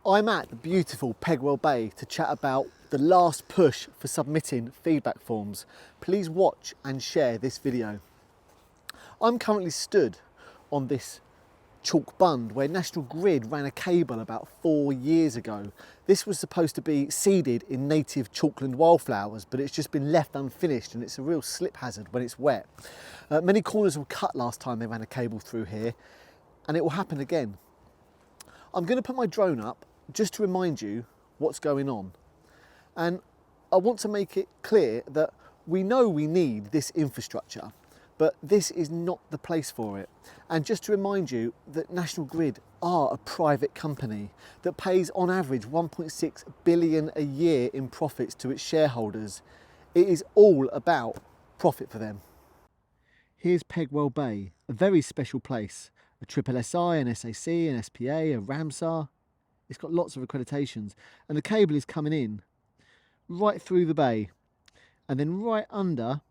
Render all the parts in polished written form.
I'm at the beautiful Pegwell Bay to chat about the last push for submitting feedback forms. Please watch and share this video. I'm currently stood on this chalk bund where National Grid ran a cable about 4 years ago. This was supposed to be seeded in native chalkland wildflowers, but it's just been left unfinished and it's a real slip hazard when it's wet. Many corners were cut last time they ran a cable through here, and it will happen again. I'm going to put my drone up just to remind you what's going on. And I want to make it clear that we know we need this infrastructure, but this is not the place for it. And just to remind you that National Grid are a private company that pays on average 1.6 billion a year in profits to its shareholders. It is all about profit for them. Here's Pegwell Bay, a very special place. A SSSI, an SAC, an SPA, a Ramsar. It's got lots of accreditations, and the cable is coming in right through the bay and then right under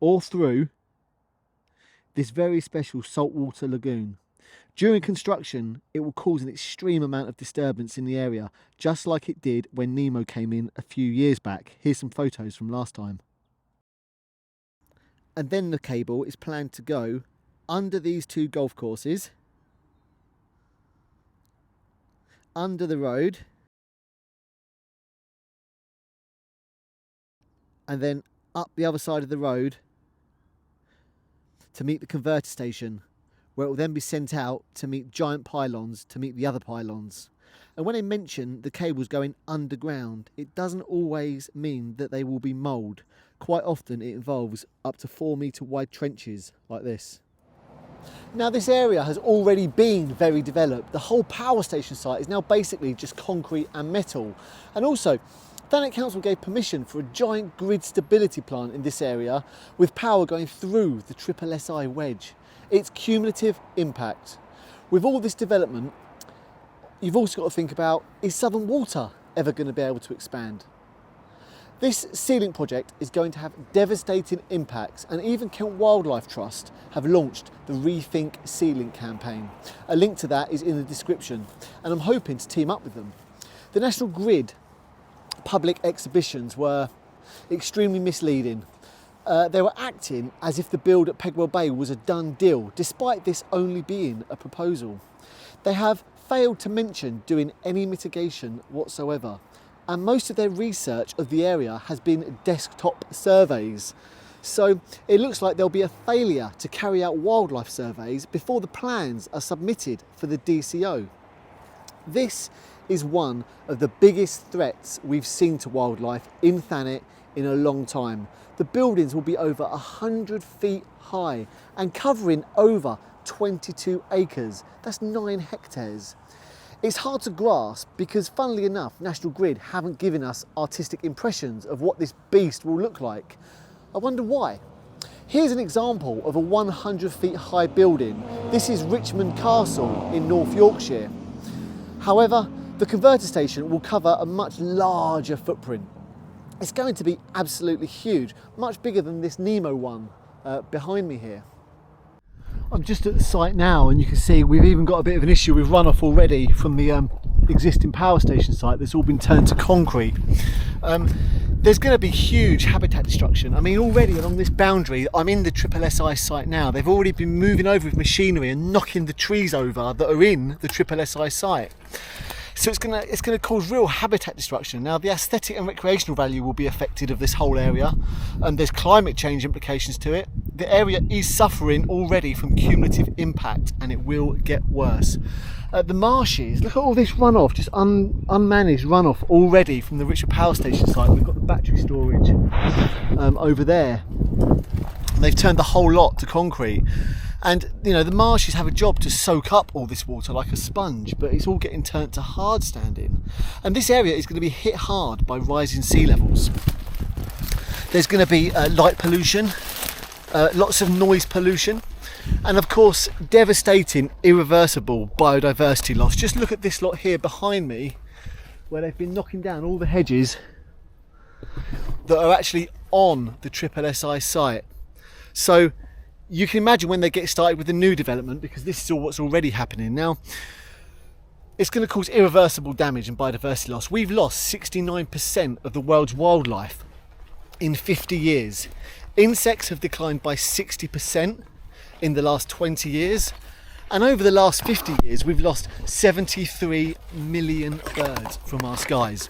or through this very special saltwater lagoon. During construction, it will cause an extreme amount of disturbance in the area, just like it did when Nemo came in a few years back. Here's some photos from last time. And then the cable is planned to go under these two golf courses, under the road, and then up the other side of the road to meet the converter station, where it will then be sent out to meet giant pylons to meet the other pylons. And when I mention the cables going underground, it doesn't always mean that they will be mowed. Quite often it involves up to 4 metre wide trenches like this. Now, this area has already been very developed. The whole power station site is now basically just concrete and metal. And also, Thanet Council gave permission for a giant grid stability plant in this area with power going through the SSSI wedge. It's cumulative impact. With all this development, you've also got to think about, is Southern Water ever going to be able to expand? This sealing project is going to have devastating impacts, and even Kent Wildlife Trust have launched the Rethink Sealing campaign. A link to that is in the description, and I'm hoping to team up with them. The National Grid public exhibitions were extremely misleading. They were acting as if the build at Pegwell Bay was a done deal, despite this only being a proposal. They have failed to mention doing any mitigation whatsoever. And most of their research of the area has been desktop surveys. So it looks like there'll be a failure to carry out wildlife surveys before the plans are submitted for the DCO. This is one of the biggest threats we've seen to wildlife in Thanet in a long time. The buildings will be over 100 feet high and covering over 22 acres. That's 9 hectares. It's hard to grasp because, funnily enough, National Grid haven't given us artistic impressions of what this beast will look like. I wonder why. Here's an example of a 100 feet high building. This is Richmond Castle in North Yorkshire. However, the converter station will cover a much larger footprint. It's going to be absolutely huge, much bigger than this Nemo one behind me here. I'm just at the site now, and you can see we've even got a bit of an issue with runoff already from the existing power station site that's all been turned to concrete. There's going to be huge habitat destruction. I mean, already along this boundary, I'm in the SSSI site now. They've already been moving over with machinery and knocking the trees over that are in the SSSI site. So it's going to cause real habitat destruction. Now, the aesthetic and recreational value will be affected of this whole area, and there's climate change implications to it. The area is suffering already from cumulative impact, and it will get worse. The marshes, look at all this runoff, just unmanaged runoff already from the Richmond Power Station site. We've got the battery storage over there. And they've turned the whole lot to concrete. And, you know, the marshes have a job to soak up all this water like a sponge, but it's all getting turned to hard standing. And this area is going to be hit hard by rising sea levels. There's going to be light pollution, lots of noise pollution, and of course, devastating, irreversible biodiversity loss. Just look at this lot here behind me, where they've been knocking down all the hedges that are actually on the SSSI site. So you can imagine when they get started with the new development, because this is all what's already happening now. It's going to cause irreversible damage and biodiversity loss. We've lost 69% of the world's wildlife in 50 years. Insects have declined by 60% in the last 20 years. And over the last 50 years, we've lost 73 million birds from our skies.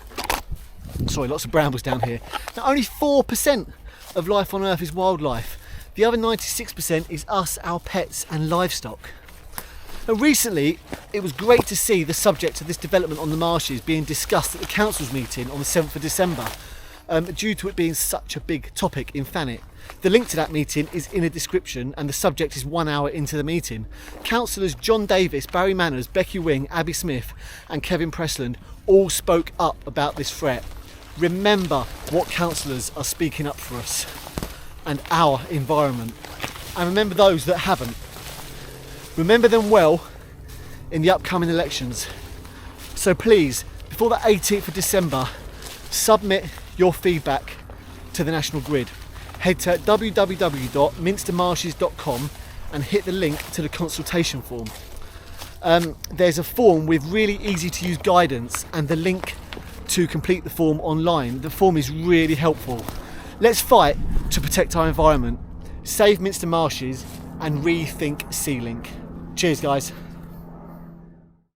Sorry, lots of brambles down here. Now, only 4% of life on Earth is wildlife. The other 96% is us, our pets and livestock. And recently, it was great to see the subject of this development on the marshes being discussed at the council's meeting on the 7th of December, due to it being such a big topic in Thanet. The link to that meeting is in a description, and the subject is 1 hour into the meeting. Councillors John Davis, Barry Manners, Becky Wing, Abby Smith and Kevin Pressland all spoke up about this threat. Remember what councillors are speaking up for us and our environment. And remember those that haven't. Remember them well in the upcoming elections. So please, before the 18th of December, submit your feedback to the National Grid. Head to www.minstermarshes.com and hit the link to the consultation form. There's a form with really easy to use guidance and the link to complete the form online. The form is really helpful. Let's fight to protect our environment, save Minster Marshes and rethink Sea Link. Cheers guys.